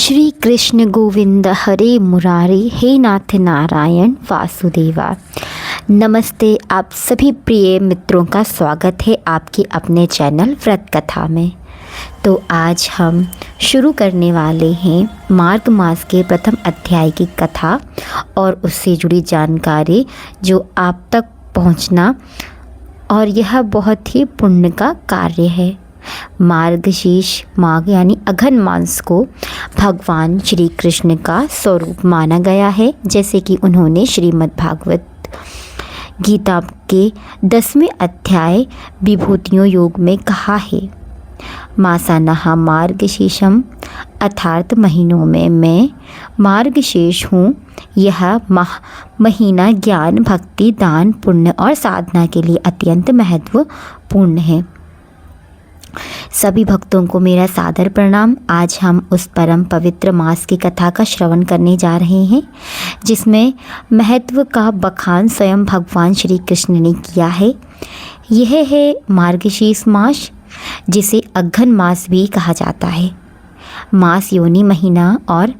श्री कृष्ण गोविंद हरे मुरारी, हे नाथ नारायण वासुदेवा। नमस्ते, आप सभी प्रिय मित्रों का स्वागत है आपके अपने चैनल व्रत कथा में। तो आज हम शुरू करने वाले हैं मार्ग मास के प्रथम अध्याय की कथा और उससे जुड़ी जानकारी जो आप तक पहुंचना, और यह बहुत ही पुण्य का कार्य है। मार्गशीर्ष माघ यानी अघन मास को भगवान श्री कृष्ण का स्वरूप माना गया है, जैसे कि उन्होंने श्रीमद् भागवत गीता के 10वें अध्याय विभूतियों योग में कहा है। मासानहा मार्गशीर्षम, अर्थात महीनों में मैं मार्गशीर्ष हूँ। यह महीना ज्ञान, भक्ति, दान, पुण्य और साधना के लिए अत्यंत महत्वपूर्ण है। सभी भक्तों को मेरा सादर प्रणाम। आज हम उस परम पवित्र मास की कथा का श्रवण करने जा रहे हैं जिसमें महत्व का बखान स्वयं भगवान श्री कृष्ण ने किया है। यह है मार्गशीर्ष मास, जिसे अघन मास भी कहा जाता है। मास योनि महीना और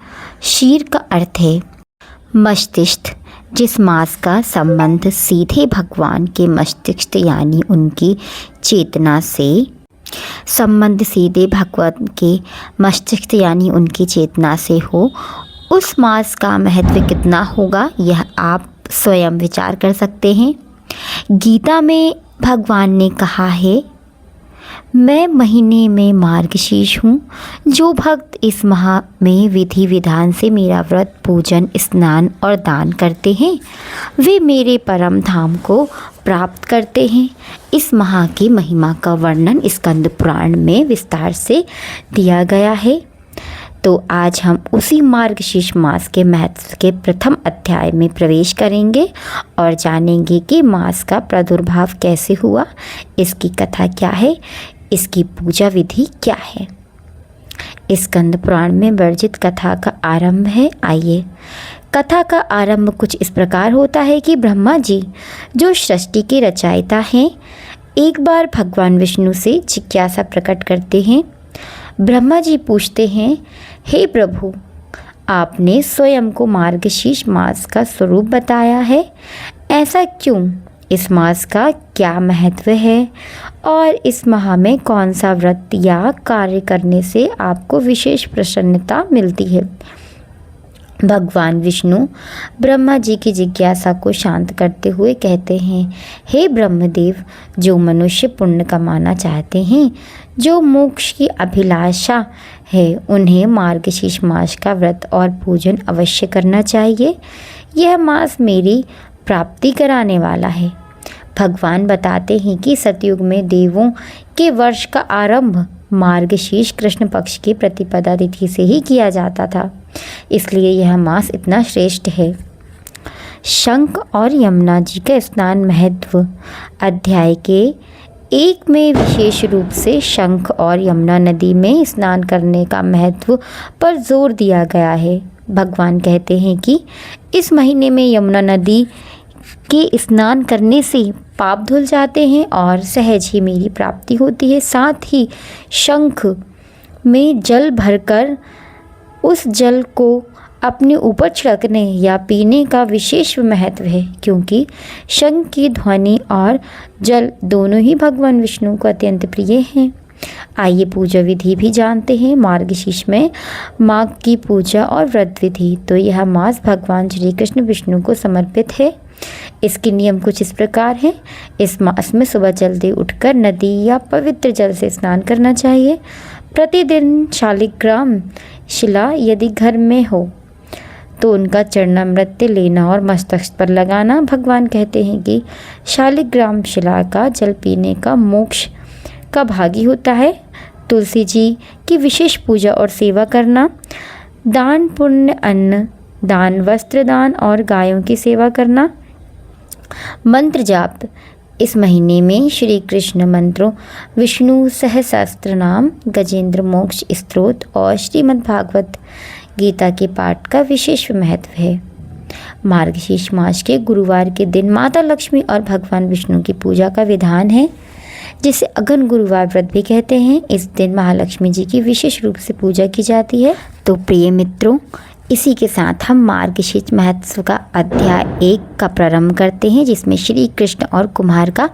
शीर का अर्थ है मस्तिष्क। जिस मास का संबंध सीधे भगवान के मस्तिष्क यानी उनकी चेतना से सीधे भगवान के मस्तिष्क यानी उनकी चेतना से हो, उस मास का महत्व कितना होगा यह आप स्वयं विचार कर सकते हैं। गीता में भगवान ने कहा है, मैं महीने में मार्गशीर्ष हूँ। जो भक्त इस माह में विधि विधान से मेरा व्रत, पूजन, स्नान और दान करते हैं वे मेरे परम धाम को प्राप्त करते हैं। इस माह की महिमा का वर्णन स्कंद पुराण में विस्तार से दिया गया है। तो आज हम उसी मार्गशीर्ष मास के महत्व के प्रथम अध्याय में प्रवेश करेंगे और जानेंगे कि मास का प्रादुर्भाव कैसे हुआ, इसकी कथा क्या है, इसकी पूजा विधि क्या है। स्कंद पुराण में वर्णित कथा का आरंभ है। आइए, कथा का आरंभ कुछ इस प्रकार होता है कि ब्रह्मा जी, जो सृष्टि के रचयिता हैं, एक बार भगवान विष्णु से जिज्ञासा प्रकट करते हैं। ब्रह्मा जी पूछते हैं, हे प्रभु, आपने स्वयं को मार्गशीर्ष मास का स्वरूप बताया है, ऐसा क्यों? इस मास का क्या महत्व है और इस माह में कौन सा व्रत या कार्य करने से आपको विशेष प्रसन्नता मिलती है? भगवान विष्णु ब्रह्मा जी की जिज्ञासा को शांत करते हुए कहते हैं, हे ब्रह्मदेव, जो मनुष्य पुण्य कमाना चाहते हैं, जो मोक्ष की अभिलाषा है, उन्हें मार्गशीर्ष मास का व्रत और पूजन अवश्य करना चाहिए। यह मास मेरी प्राप्ति कराने वाला है। भगवान बताते हैं कि सतयुग में देवों के वर्ष का आरंभ मार्गशीर्ष कृष्ण पक्ष की प्रतिपदा तिथि से ही किया जाता था, इसलिए यह मास इतना श्रेष्ठ है। शंख और यमुना जी का स्नान महत्व। अध्याय के 1 में विशेष रूप से शंख और यमुना नदी में स्नान करने का महत्व पर जोर दिया गया है। भगवान कहते हैं कि इस महीने में यमुना नदी के स्नान करने से पाप धुल जाते हैं और सहज ही मेरी प्राप्ति होती है। साथ ही शंख में जल भरकर उस जल को अपने ऊपर छिड़कने या पीने का विशेष महत्व है, क्योंकि शंख की ध्वनि और जल दोनों ही भगवान विष्णु को अत्यंत प्रिय हैं। आइए पूजा विधि भी जानते हैं। मार्गशीर्ष में माघ की पूजा और व्रत विधि। तो यह मास भगवान श्री कृष्ण विष्णु को समर्पित है। इसके नियम कुछ इस प्रकार हैं। इस मास में सुबह जल्दी उठकर नदी या पवित्र जल से स्नान करना चाहिए। प्रतिदिन शालिग्राम शिला यदि घर में हो तो उनका चरणामृत लेना और मस्तक पर लगाना। भगवान कहते हैं कि शालिग्राम शिला का जल पीने का मोक्ष का भागी होता है। तुलसी जी की विशेष पूजा और सेवा करना, दान, पुण्य, अन्न दान, वस्त्र दान और गायों की सेवा करना। मंत्र जाप। इस महीने में श्री कृष्ण मंत्रों, विष्णु सहस्त्र नाम, गजेंद्र मोक्ष स्तोत्र और श्रीमद् भागवत गीता के पाठ का विशेष महत्व है। मार्गशीर्ष मास के गुरुवार के दिन माता लक्ष्मी और भगवान विष्णु की पूजा का विधान है। जिसे अगन गुरुवार व्रत भी कहते हैं। इस दिन महालक्ष्मी जी की विशेष रूप से पूजा की जाती है। तो प्रिय मित्रों, इसी के साथ हम मार्गशीर्ष महत्व का अध्याय 1 का प्रारंभ करते हैं, जिसमें श्री कृष्ण और कुम्हार का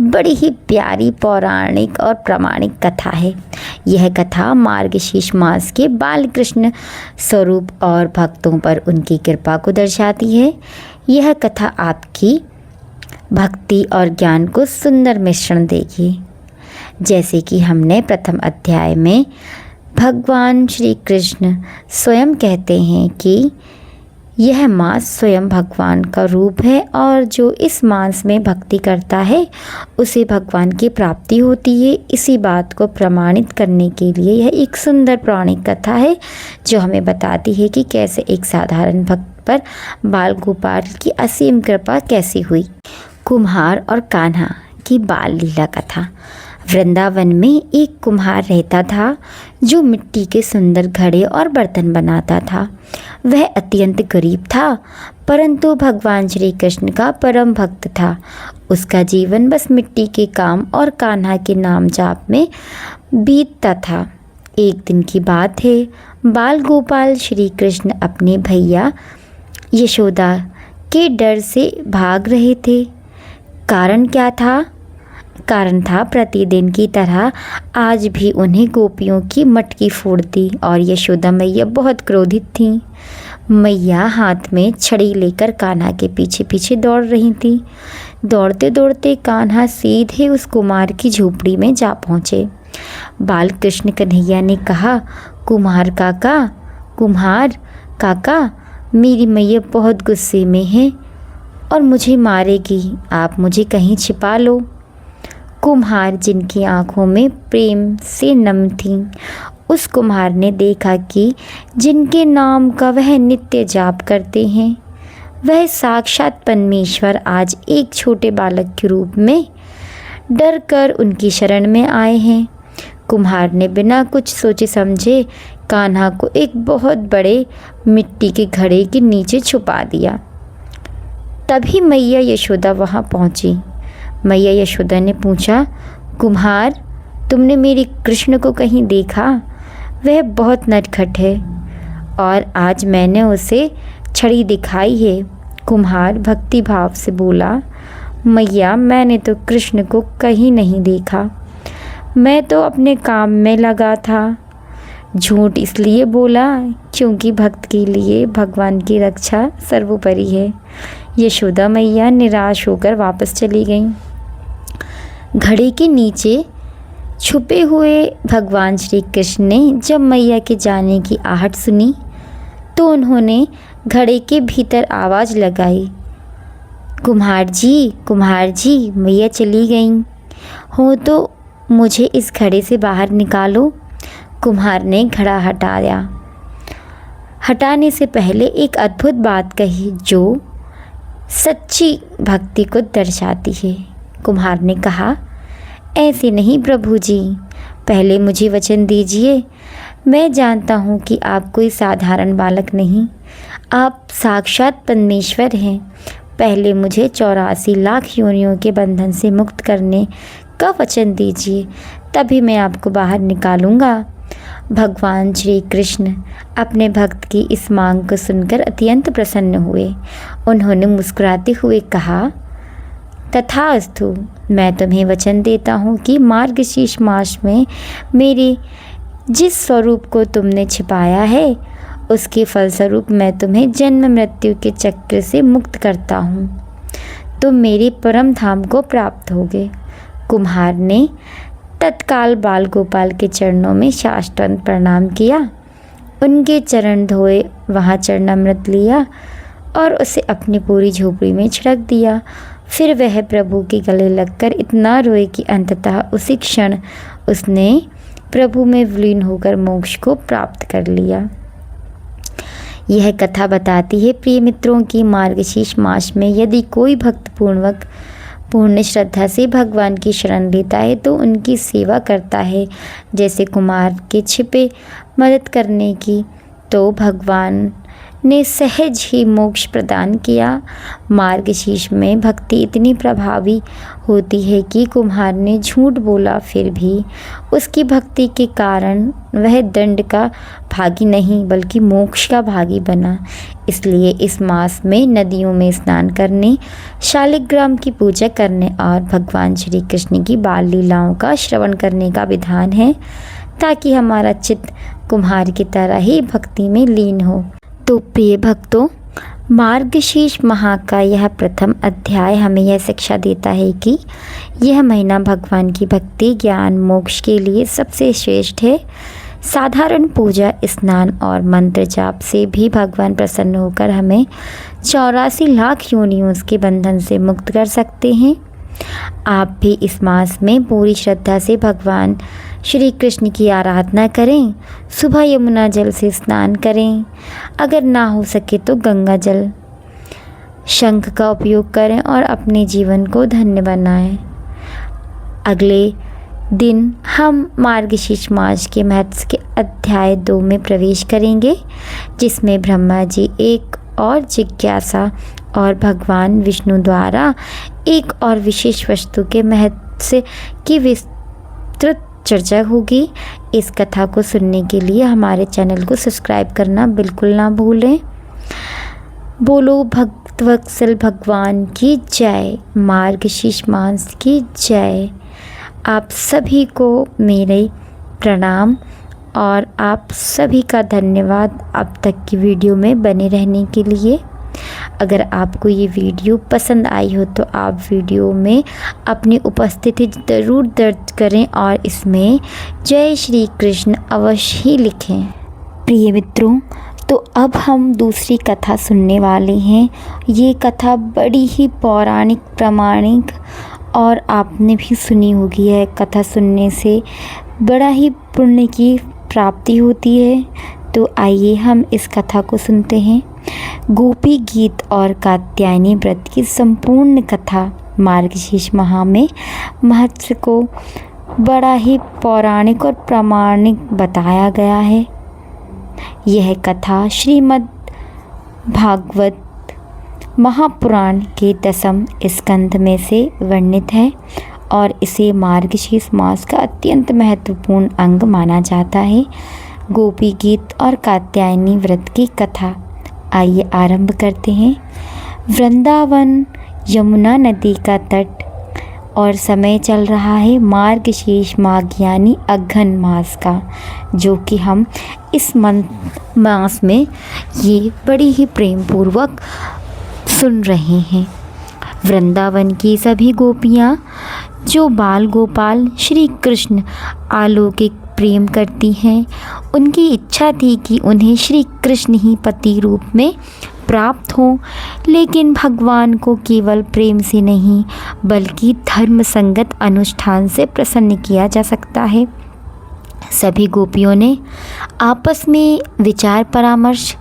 बड़ी ही प्यारी पौराणिक और प्रामाणिक कथा है। यह कथा मार्गशीर्ष मास के बाल कृष्ण स्वरूप और भक्तों पर उनकी कृपा को दर्शाती है। यह कथा आपकी भक्ति और ज्ञान को सुंदर मिश्रण देगी। जैसे कि हमने प्रथम अध्याय में भगवान श्री कृष्ण स्वयं कहते हैं कि यह मास स्वयं भगवान का रूप है और जो इस मास में भक्ति करता है उसे भगवान की प्राप्ति होती है। इसी बात को प्रमाणित करने के लिए यह एक सुंदर पौराणिक कथा है जो हमें बताती है कि कैसे एक साधारण भक्त पर बाल गोपाल की असीम कृपा कैसी हुई। कुम्हार और कान्हा की बाल लीला कथा। वृंदावन में एक कुम्हार रहता था जो मिट्टी के सुंदर घड़े और बर्तन बनाता था। वह अत्यंत गरीब था, परंतु भगवान श्री कृष्ण का परम भक्त था। उसका जीवन बस मिट्टी के काम और कान्हा के नाम जाप में बीतता था। एक दिन की बात है, बाल गोपाल श्री कृष्ण अपने भैया यशोदा के डर से भाग रहे थे। कारण क्या था? कारण था प्रतिदिन की तरह आज भी उन्हें गोपियों की मटकी फोड़ती और यशोदा मैया बहुत क्रोधित थीं। मैया हाथ में छड़ी लेकर कान्हा के पीछे पीछे दौड़ रही थी। दौड़ते दौड़ते कान्हा सीधे उस कुम्हार की झोपड़ी में जा पहुँचे। बाल कृष्ण कन्हैया ने कहा, कुम्हार काका, मेरी मैया बहुत गुस्से में है और मुझे मारेगी, आप मुझे कहीं छिपा लो। कुम्हार, जिनकी आंखों में प्रेम से नम थीं, उस कुम्हार ने देखा कि जिनके नाम का वह नित्य जाप करते हैं वह साक्षात परमेश्वर आज एक छोटे बालक के रूप में डर कर उनकी शरण में आए हैं। कुम्हार ने बिना कुछ सोचे समझे कान्हा को एक बहुत बड़े मिट्टी के घड़े के नीचे छुपा दिया। तभी मैया यशोदा वहाँ पहुँची। मैया यशोदा ने पूछा, कुम्हार, तुमने मेरे कृष्ण को कहीं देखा? वह बहुत नटखट है और आज मैंने उसे छड़ी दिखाई है। कुम्हार भक्ति भाव से बोला, मैया, मैंने तो कृष्ण को कहीं नहीं देखा, मैं तो अपने काम में लगा था। झूठ इसलिए बोला क्योंकि भक्त के लिए भगवान की रक्षा सर्वोपरि है। यशोदा मैया निराश होकर वापस चली गईं। घड़े के नीचे छुपे हुए भगवान श्री कृष्ण ने जब मैया के जाने की आहट सुनी तो उन्होंने घड़े के भीतर आवाज़ लगाई, कुम्हार जी, मैया चली गईं हो तो मुझे इस घड़े से बाहर निकालो। कुम्हार ने घड़ा हटाया। हटाने से पहले एक अद्भुत बात कही जो सच्ची भक्ति को दर्शाती है। कुम्हार ने कहा, ऐसे नहीं प्रभु जी, पहले मुझे वचन दीजिए। मैं जानता हूँ कि आप कोई साधारण बालक नहीं, आप साक्षात परमेश्वर हैं। पहले मुझे 84 लाख योनियों के बंधन से मुक्त करने का वचन दीजिए, तभी मैं आपको बाहर निकालूंगा। भगवान श्री कृष्ण अपने भक्त की इस मांग को सुनकर अत्यंत प्रसन्न हुए। उन्होंने मुस्कुराते हुए कहा, तथास्तु, मैं तुम्हें वचन देता हूँ कि मार्गशीर्ष मास में मेरे जिस स्वरूप को तुमने छिपाया है उसके फलस्वरूप मैं तुम्हें जन्म मृत्यु के चक्र से मुक्त करता हूँ। तुम मेरे परम धाम को प्राप्त होगे। कुम्हार ने तत्काल बाल गोपाल के चरणों में साष्टांग प्रणाम किया, उनके चरण धोए, वहाँ चरणामृत लिया और उसे अपनी पूरी झोपड़ी में छिड़क दिया। फिर वह प्रभु के गले लगकर इतना रोए कि अंततः उसी क्षण उसने प्रभु में विलीन होकर मोक्ष को प्राप्त कर लिया। यह कथा बताती है प्रिय मित्रों की मार्गशीर्ष मास में यदि कोई भक्त पूर्ण श्रद्धा से भगवान की शरण लेता है तो उनकी सेवा करता है, जैसे कुम्हार के छिपे मदद करने की, तो भगवान ने सहज ही मोक्ष प्रदान किया। मार्गशीर्ष में भक्ति इतनी प्रभावी होती है कि कुम्हार ने झूठ बोला, फिर भी उसकी भक्ति के कारण वह दंड का भागी नहीं बल्कि मोक्ष का भागी बना। इसलिए इस मास में नदियों में स्नान करने, शालिग्राम की पूजा करने और भगवान श्री कृष्ण की बाल लीलाओं का श्रवण करने का विधान है, ताकि हमारा चित्त कुम्हार की तरह ही भक्ति में लीन हो। तो प्रिय भक्तों, मार्गशीर्ष माह का यह प्रथम अध्याय हमें यह शिक्षा देता है कि यह महीना भगवान की भक्ति, ज्ञान, मोक्ष के लिए सबसे श्रेष्ठ है। साधारण पूजा, स्नान और मंत्र जाप से भी भगवान प्रसन्न होकर हमें 84 लाख योनियों के बंधन से मुक्त कर सकते हैं। आप भी इस मास में पूरी श्रद्धा से भगवान श्री कृष्ण की आराधना करें। सुबह यमुना जल से स्नान करें, अगर ना हो सके तो गंगा जल, शंख का उपयोग करें और अपने जीवन को धन्य बनाएं। अगले दिन हम मार्गशीर्ष मास के महत्व के अध्याय 2 में प्रवेश करेंगे, जिसमें ब्रह्मा जी एक और जिज्ञासा और भगवान विष्णु द्वारा एक और विशेष वस्तु के महत्व की विस्तृत चर्चा होगी। इस कथा को सुनने के लिए हमारे चैनल को सब्सक्राइब करना बिल्कुल ना भूलें। बोलो भक्तवत्सल भगवान की जय, मार्गशीर्ष मास की जय। आप सभी को मेरे प्रणाम और आप सभी का धन्यवाद अब तक की वीडियो में बने रहने के लिए। अगर आपको ये वीडियो पसंद आई हो तो आप वीडियो में अपनी उपस्थिति ज़रूर दर्ज करें और इसमें जय श्री कृष्ण अवश्य ही लिखें। प्रिय मित्रों, तो अब हम दूसरी कथा सुनने वाले हैं। ये कथा बड़ी ही पौराणिक, प्रामाणिक और आपने भी सुनी होगी। है कथा सुनने से बड़ा ही पुण्य की प्राप्ति होती है। तो आइए हम इस कथा को सुनते हैं। गोपी गीत और कात्यायनी व्रत की संपूर्ण कथा मार्गशीर्ष माह में महत्व को बड़ा ही पौराणिक और प्रामाणिक बताया गया है। यह कथा श्रीमद् भागवत महापुराण के 10वें स्कंध में से वर्णित है और इसे मार्गशीर्ष मास का अत्यंत महत्वपूर्ण अंग माना जाता है। गोपी गीत और कात्यायनी व्रत की कथा आइए आरंभ करते हैं। वृंदावन यमुना नदी का तट और समय चल रहा है मार्गशीर्ष माघ यानी अघन मास का, जो कि हम इस मास में ये बड़ी ही प्रेम पूर्वक सुन रहे हैं। वृंदावन की सभी गोपियाँ जो बाल गोपाल श्री कृष्ण अलौकिक प्रेम करती हैं, उनकी इच्छा थी कि उन्हें श्री कृष्ण ही पति रूप में प्राप्त हो, लेकिन भगवान को केवल प्रेम से नहीं बल्कि धर्म संगत अनुष्ठान से प्रसन्न किया जा सकता है। सभी गोपियों ने आपस में विचार परामर्श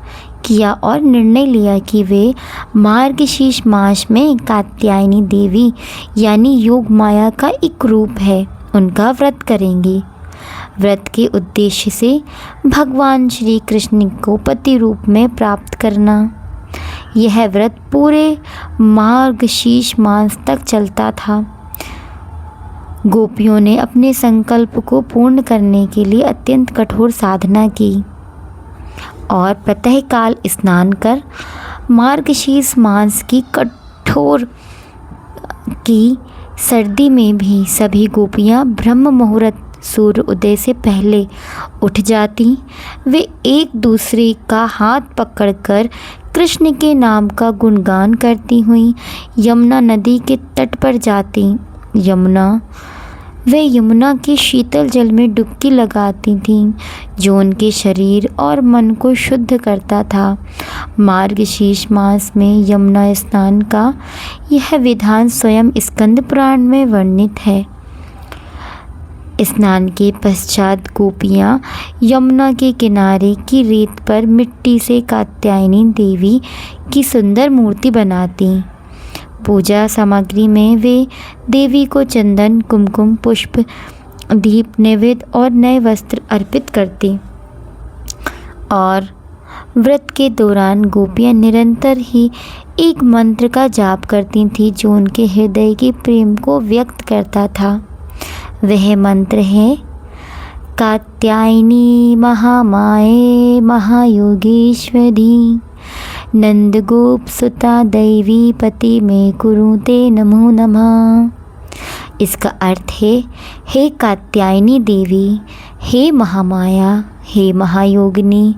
किया और निर्णय लिया कि वे मार्गशीर्ष मास में कात्यायनी देवी यानी योग माया का एक रूप है, उनका व्रत करेंगे। व्रत के उद्देश्य से भगवान श्री कृष्ण को पति रूप में प्राप्त करना। यह व्रत पूरे मार्गशीर्ष मास तक चलता था। गोपियों ने अपने संकल्प को पूर्ण करने के लिए अत्यंत कठोर साधना की और प्रातःकाल स्नान कर मार्गशीर्ष मास की कठोर की सर्दी में भी सभी गोपियाँ ब्रह्म मुहूर्त सूर्य उदय से पहले उठ जाती। वे एक दूसरे का हाथ पकड़कर कृष्ण के नाम का गुणगान करती हुई यमुना नदी के तट पर जाती। वे यमुना के शीतल जल में डुबकी लगाती थीं, जो उनके शरीर और मन को शुद्ध करता था। मार्गशीर्ष मास में यमुना स्नान का यह विधान स्वयं स्कंद पुराण में वर्णित है। स्नान के पश्चात गोपियाँ यमुना के किनारे की रेत पर मिट्टी से कात्यायनी देवी की सुंदर मूर्ति बनाती। पूजा सामग्री में वे देवी को चंदन, कुमकुम, पुष्प, दीप, नैवेद्य और नए वस्त्र अर्पित करती और व्रत के दौरान गोपियाँ निरंतर ही एक मंत्र का जाप करती थीं जो उनके हृदय के प्रेम को व्यक्त करता था। वह मंत्र है, कात्यायनी महामाये महायोगेश्वरी नंदगोप सुता दैवी पति में कुरुते नमो नमः। इसका अर्थ है, हे कात्यायनी देवी, हे महामाया, हे महायोगिनी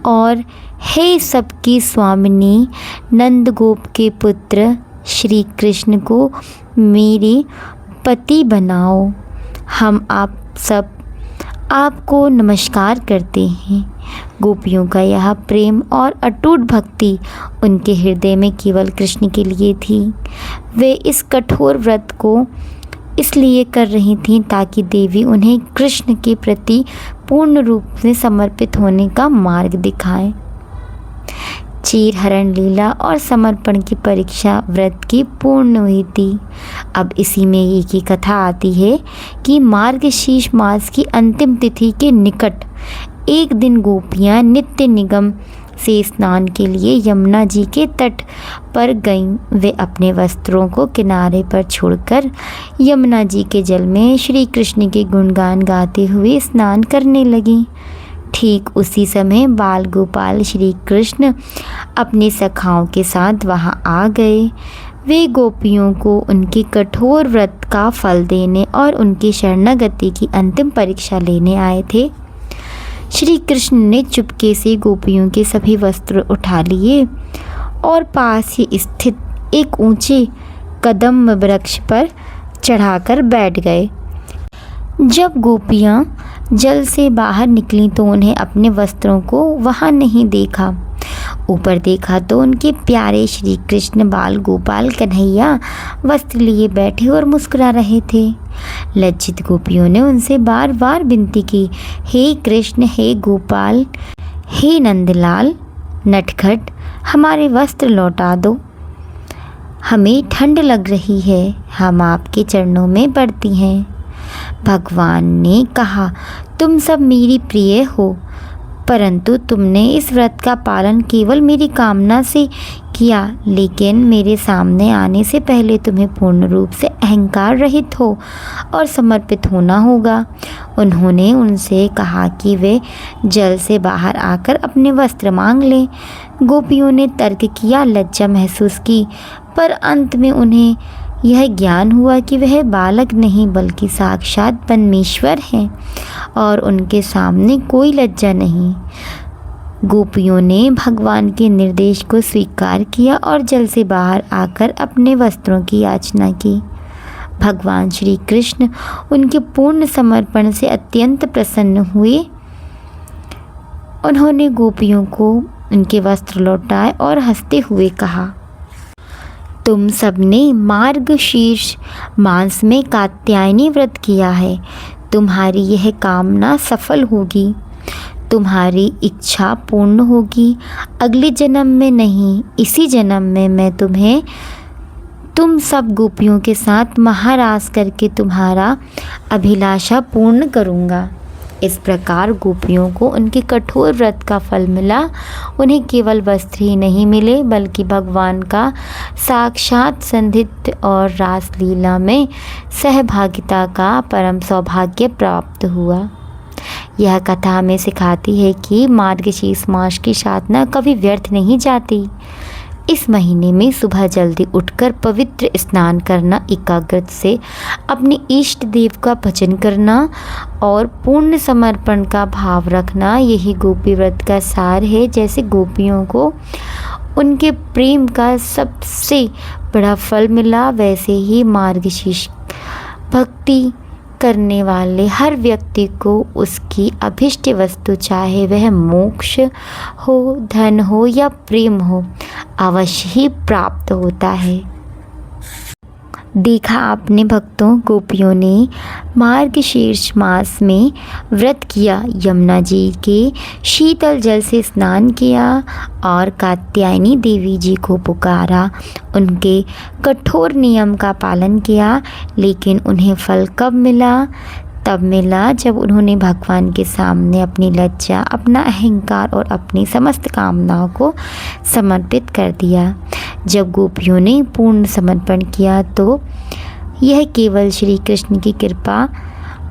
और हे सबकी स्वामिनी नंदगोप के पुत्र श्री कृष्ण को मेरे पति बनाओ। हम आप सब आपको नमस्कार करते हैं। गोपियों का यह प्रेम और अटूट भक्ति उनके हृदय में केवल कृष्ण के लिए थी। वे इस कठोर व्रत को इसलिए कर रही थीं ताकि देवी उन्हें कृष्ण के प्रति पूर्ण रूप से समर्पित होने का मार्ग दिखाएं। चीर हरण लीला और समर्पण की परीक्षा व्रत की पूर्ण हुई थी। अब इसी में एक ही कथा आती है कि मार्गशीर्ष मास की अंतिम तिथि के निकट एक दिन गोपियाँ नित्य निगम से स्नान के लिए यमुना जी के तट पर गईं। वे अपने वस्त्रों को किनारे पर छोड़कर यमुना जी के जल में श्री कृष्ण के गुणगान गाते हुए स्नान करने लगीं। ठीक उसी समय बाल गोपाल श्री कृष्ण अपने सखाओं के साथ वहां आ गए। वे गोपियों को उनके कठोर व्रत का फल देने और उनकी शरणागति की अंतिम परीक्षा लेने आए थे। श्री कृष्ण ने चुपके से गोपियों के सभी वस्त्र उठा लिए और पास ही स्थित एक ऊंचे कदम वृक्ष पर चढ़ाकर बैठ गए। जब गोपियाँ जल से बाहर निकलीं तो उन्हें अपने वस्त्रों को वहाँ नहीं देखा। ऊपर देखा तो उनके प्यारे श्री कृष्ण बाल गोपाल कन्हैया वस्त्र लिए बैठे और मुस्कुरा रहे थे। लज्जित गोपियों ने उनसे बार बार विनती की, हे कृष्ण, हे गोपाल, हे नंदलाल नटखट, हमारे वस्त्र लौटा दो। हमें ठंड लग रही है, हम आपके चरणों में पड़ती हैं। भगवान ने कहा, तुम सब मेरी प्रिय हो, परंतु तुमने इस व्रत का पालन केवल मेरी कामना से किया, लेकिन मेरे सामने आने से पहले तुम्हें पूर्ण रूप से अहंकार रहित हो और समर्पित होना होगा। उन्होंने उनसे कहा कि वे जल से बाहर आकर अपने वस्त्र मांग लें। गोपियों ने तर्क किया, लज्जा महसूस की, पर अंत में उन्हें यह ज्ञान हुआ कि वह बालक नहीं बल्कि साक्षात परमेश्वर हैं और उनके सामने कोई लज्जा नहीं। गोपियों ने भगवान के निर्देश को स्वीकार किया और जल से बाहर आकर अपने वस्त्रों की याचना की। भगवान श्री कृष्ण उनके पूर्ण समर्पण से अत्यंत प्रसन्न हुए। उन्होंने गोपियों को उनके वस्त्र लौटाए और हंसते हुए कहा, तुम सबने मार्गशीर्ष मास में कात्यायनी व्रत किया है। तुम्हारी यह कामना सफल होगी, तुम्हारी इच्छा पूर्ण होगी। अगले जन्म में नहीं, इसी जन्म में मैं तुम्हें तुम सब गोपियों के साथ महारास करके तुम्हारा अभिलाषा पूर्ण करूँगा। इस प्रकार गोपियों को उनके कठोर व्रत का फल मिला। उन्हें केवल वस्त्र ही नहीं मिले बल्कि भगवान का साक्षात सान्निध्य और रासलीला में सहभागिता का परम सौभाग्य प्राप्त हुआ। यह कथा हमें सिखाती है कि मार्गशीर्ष मास की साधना कभी व्यर्थ नहीं जाती। इस महीने में सुबह जल्दी उठकर पवित्र स्नान करना, एकाग्रता से अपने इष्ट देव का भजन करना और पूर्ण समर्पण का भाव रखना, यही गोपी व्रत का सार है। जैसे गोपियों को उनके प्रेम का सबसे बड़ा फल मिला, वैसे ही मार्गशीर्ष भक्ति करने वाले हर व्यक्ति को उसकी अभिष्ट वस्तु, चाहे वह मोक्ष हो, धन हो या प्रेम हो, अवश्य ही प्राप्त होता है। देखा आपने भक्तों, गोपियों ने मार्गशीर्ष मास में व्रत किया, यमुना जी के शीतल जल से स्नान किया और कात्यायनी देवी जी को पुकारा। उनके कठोर नियम का पालन किया, लेकिन उन्हें फल कब मिला? तब मिला जब उन्होंने भगवान के सामने अपनी लज्जा, अपना अहंकार और अपनी समस्त कामनाओं को समर्पित कर दिया। जब गोपियों ने पूर्ण समर्पण किया तो यह केवल श्री कृष्ण की कृपा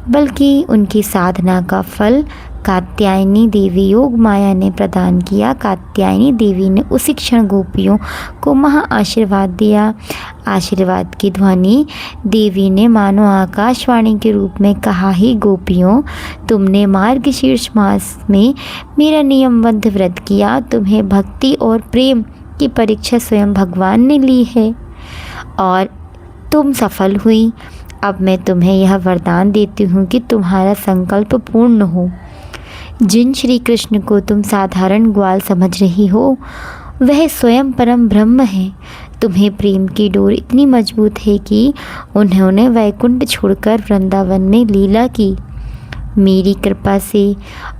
बल्कि उनकी साधना का फल कात्यायनी देवी योग माया ने प्रदान किया। कात्यायनी देवी ने उसी क्षण गोपियों को महा आशीर्वाद दिया। आशीर्वाद की ध्वनि देवी ने मानो आकाशवाणी के रूप में कहा, ही गोपियों, तुमने मार्गशीर्ष मास में मेरा नियमबद्ध व्रत किया। तुम्हें भक्ति और प्रेम की परीक्षा स्वयं भगवान ने ली है और तुम सफल हुई। अब मैं तुम्हें यह वरदान देती हूँ कि तुम्हारा संकल्प पूर्ण हो। जिन श्री कृष्ण को तुम साधारण ग्वाल समझ रही हो वह स्वयं परम ब्रह्म है। तुम्हें प्रेम की डोर इतनी मजबूत है कि उन्होंने वैकुंठ छोड़कर वृंदावन में लीला की। मेरी कृपा से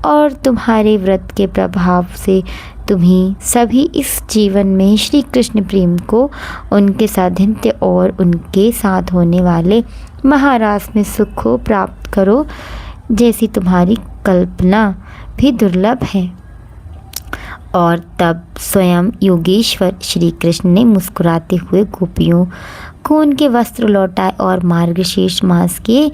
और तुम्हारे व्रत के प्रभाव से तुम्हें सभी इस जीवन में श्री कृष्ण प्रेम को, उनके सानिध्य और उनके साथ होने वाले महारास में सुख को प्राप्त करो, जैसी तुम्हारी कल्पना भी दुर्लभ है। और तब स्वयं योगेश्वर श्री कृष्ण ने मुस्कुराते हुए गोपियों को उनके वस्त्र लौटाए और मार्गशीर्ष मास के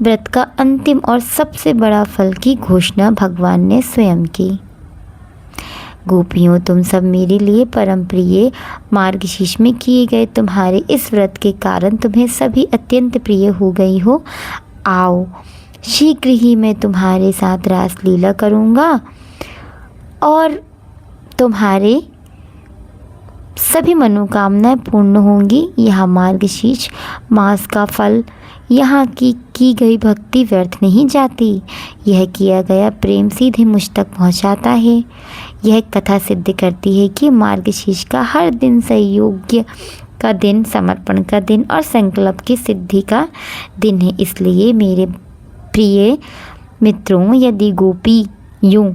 व्रत का अंतिम और सबसे बड़ा फल की घोषणा भगवान ने स्वयं की। गोपियों, तुम सब मेरे लिए परम प्रिय मार्गशीर्ष में किए गए तुम्हारे इस व्रत के कारण तुम्हें सभी अत्यंत प्रिय हो गई हो। आओ, शीघ्र ही मैं तुम्हारे साथ रास लीला करूँगा और तुम्हारे सभी मनोकामनाएं पूर्ण होंगी। यह मार्गशीर्ष मास का फल, यहाँ की गई भक्ति व्यर्थ नहीं जाती। यह किया गया प्रेम सीधे मुझ तक पहुँचाता है। यह कथा सिद्ध करती है कि मार्गशीर्ष का हर दिन संयोग का दिन, समर्पण का दिन और संकल्प की सिद्धि का दिन है। इसलिए मेरे प्रिय मित्रों, यदि गोपी यूँ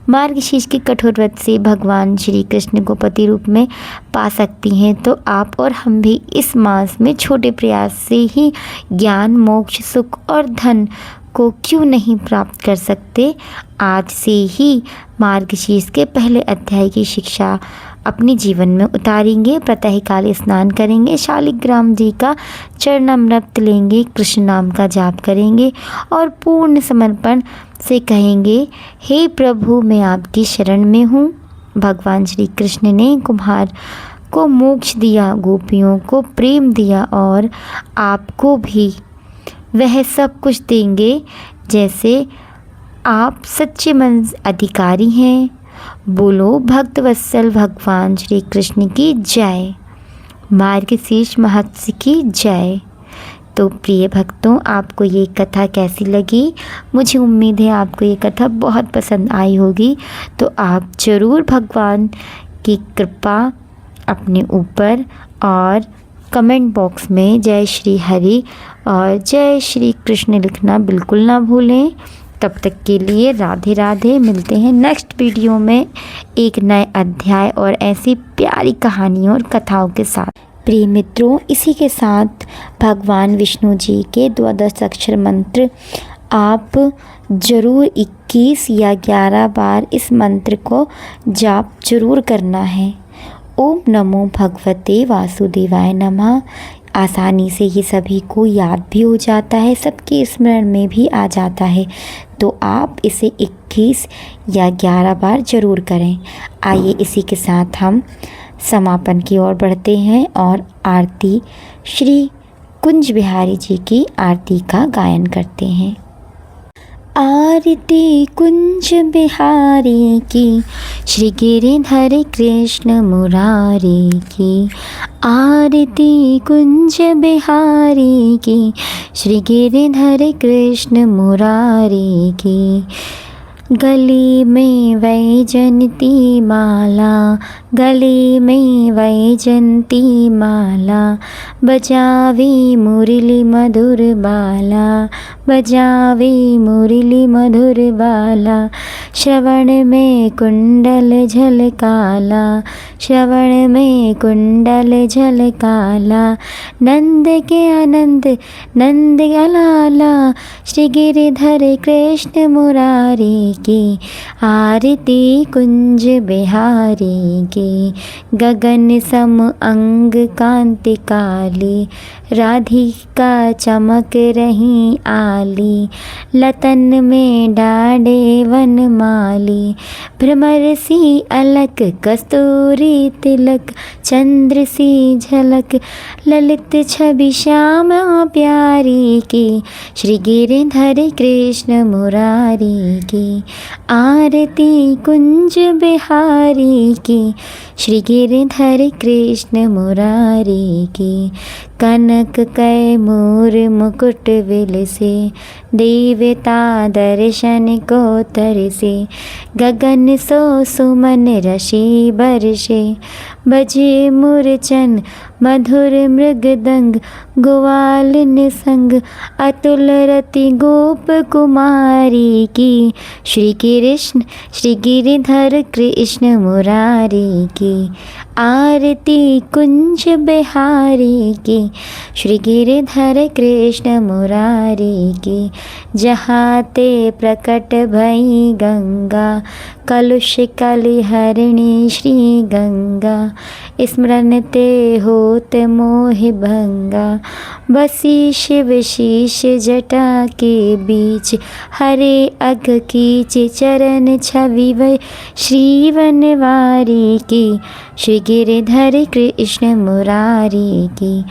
मार्गशीर्ष के कठोर व्रत से भगवान श्री कृष्ण को पति रूप में पा सकती हैं, तो आप और हम भी इस मास में छोटे प्रयास से ही ज्ञान, मोक्ष, सुख और धन को क्यों नहीं प्राप्त कर सकते। आज से ही मार्गशीर्ष के पहले अध्याय की शिक्षा अपने जीवन में उतारेंगे। प्रातःकाल स्नान करेंगे, शालिग्राम जी का चरणामृत लेंगे, कृष्ण नाम का जाप करेंगे और पूर्ण समर्पण से कहेंगे, हे प्रभु, मैं आपकी शरण में हूँ। भगवान श्री कृष्ण ने कुम्हार को मोक्ष दिया, गोपियों को प्रेम दिया और आपको भी वह सब कुछ देंगे। जैसे आप सच्चे मन अधिकारी हैं। बोलो भक्त वत्सल भगवान श्री कृष्ण की जय। मार्गशीर्ष महत्व की जय। तो प्रिय भक्तों, आपको ये कथा कैसी लगी? मुझे उम्मीद है आपको ये कथा बहुत पसंद आई होगी। तो आप ज़रूर भगवान की कृपा अपने ऊपर और कमेंट बॉक्स में जय श्री हरि और जय श्री कृष्ण लिखना बिल्कुल ना भूलें। तब तक के लिए राधे राधे। मिलते हैं नेक्स्ट वीडियो में एक नए अध्याय और ऐसी प्यारी कहानियों और कथाओं के साथ। प्रिय मित्रों, इसी के साथ भगवान विष्णु जी के द्वादश अक्षर मंत्र आप ज़रूर 21 या 11 बार इस मंत्र को जाप जरूर करना है। ओम नमो भगवते वासुदेवाय नमः। आसानी से ये सभी को याद भी हो जाता है, सबके स्मरण में भी आ जाता है। तो आप इसे 21 या 11 बार जरूर करें। आइए इसी के साथ हम समापन की ओर बढ़ते हैं और आरती श्री कुंज बिहारी जी की आरती का गायन करते हैं। आरती कुंज बिहारी की, श्री गिरिधर कृष्ण मुरारी की। आरती कुंज बिहारी की, श्री गिरिधर कृष्ण मुरारी की। गली में वैजयंती माला, गली में वैजयंती माला, बजावे मुरली मधुर बाला, बजावे मुरली मधुर बाला। श्रवण में कुंडल झलकाला, श्रवण में कुंडल झलकाला। नंद के आनंद नंद लाला, श्री गिरधर कृष्ण मुरारी की आरती कुंज बिहारी की। गगन सम अंग कांति काली, राधिका चमक रही आली। लतन में डाढ़े वनमाली, भ्रमर सी अलक कस्तूरी तिलक। चंद्र सी झलक ललित छवि श्यामा प्यारी की, श्री गिरधर कृष्ण मुरारी की आरती कुंज बिहारी की। श्री गिरधर कृष्ण मुरारी की। कनक कैमूर मुकुट विलसे, देवता दर्शन को तरसे। गगन सो सुमन रशि बरसे, बजे मूर्छन मधुर मृगदंग। ग्वालिन संग अतुल रति गोप कुमारी की, श्री कृष्ण श्री गिरधर कृष्ण मुरारी की आरती कुंज बिहारी की। श्री गिरधर कृष्ण मुरारी की। जहाँ ते प्रकट भई गंगा, कलुष कलिहरिणी श्री गंगा। स्मरण ते होत मोहि भंगा, बसी शिव शीश जटा के बीच। हरे अघ कीच चरण छवि वै, श्री वनवारी की। श्री गिरधर कृष्ण मुरारी की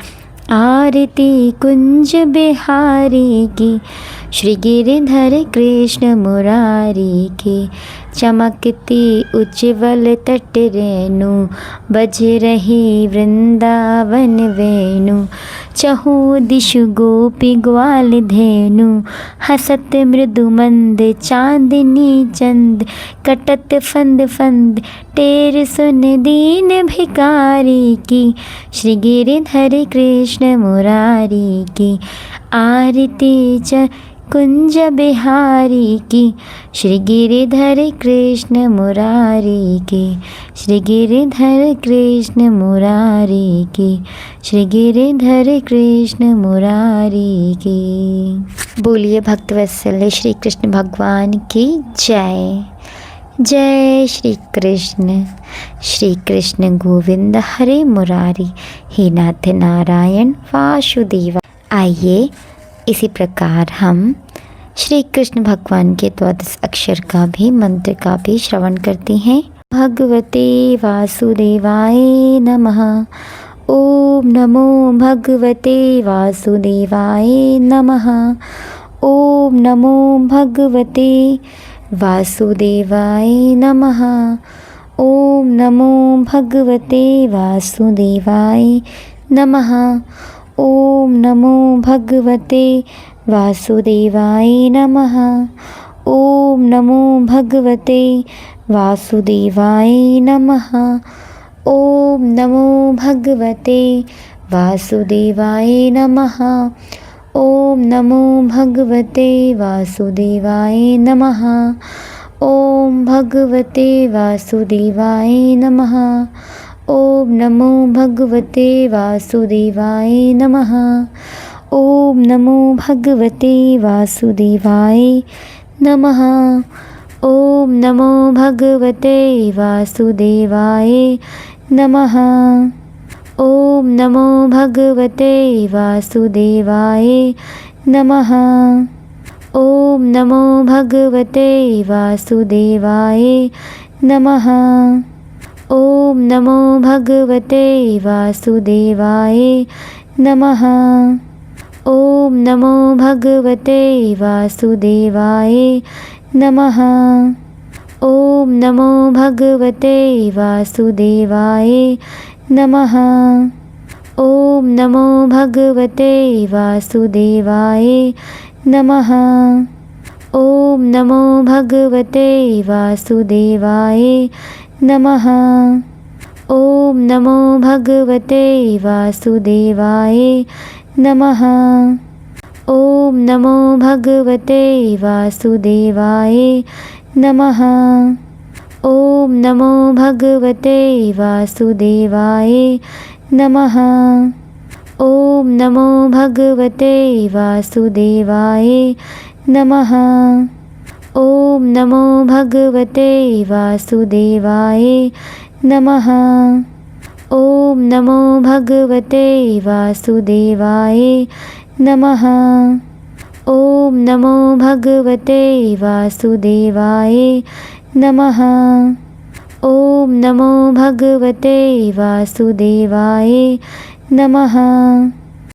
आरती कुंज बिहारी की। श्री गिरधर कृष्ण मुरारी की। चमकती उज्ज्वल तट रेणु, बज रही वृंदावन वेणु। चहु दिशु गोपी ग्वाल धेनु, हसत मृदु मंद चांदनी चंद। कटत फंद फंद टेर सुन दीन भिकारी की, श्री गिरधर कृष्ण मुरारी की आरती कुंज बिहारी की। श्री गिरधर कृष्ण मुरारी की, श्री गिरधर कृष्ण मुरारी की, श्री गिरधर कृष्ण मुरारी की। बोलिए भक्तवत्सल श्री कृष्ण भगवान की जय। जय श्री कृष्ण गोविंद हरे मुरारी, हे नाथ नारायण वासुदेवा। आइए इसी प्रकार हम श्री कृष्ण भगवान के द्वादश अक्षर का भी मंत्र का भी श्रवण करते हैं। भगवते वासुदेवाय नमः। ओम नमो भगवते वासुदेवाय नमः। ओम नमो भगवते वासुदेवाय नमः। ओम नमो भगवते वासुदेवाय नमः। ओम नमो भगवते वासुदेवाय नमः। ओम नमो भगवते वासुदेवाय नमः। ओम नमो भगवते वासुदेवाय नमः। ओम नमो भगवते वासुदेवाय नमः। ओम भगवते वासुदेवाय नमः। ओम नमो भगवते वासुदेवाय नमः। ओम नमो भगवते वासुदेवाय नमः। ओम नमो भगवते वासुदेवाय नमः। ओम नमो भगवते वासुदेवाय नमः। ओम नमो भगवते वासुदेवाय नमः। ओम नमो भगवते वासुदेवाय नमः। ओम नमो भगवते वासुदेवाय नमः। ओम नमो भगवते वासुदेवाय नमः। ओम नमो भगवते वासुदेवाय नमः। ॐ नमो भगवते वासुदेवाय नमः। ॐ नमो भगवते वासुदेवाय नमः। ॐ नमो भगवते वासुदेवाय नमः। ॐ नमो भगवते वासुदेवाय नमः। ॐ नमो भगवते वासुदेवाय नमः। ॐ नमो भगवते वासुदेवाय नमः। ॐ नमो भगवते वासुदेवाय नमः। ॐ नमो भगवते वासुदेवाय नमः। ॐ नमो भगवते वासुदेवाय नमः।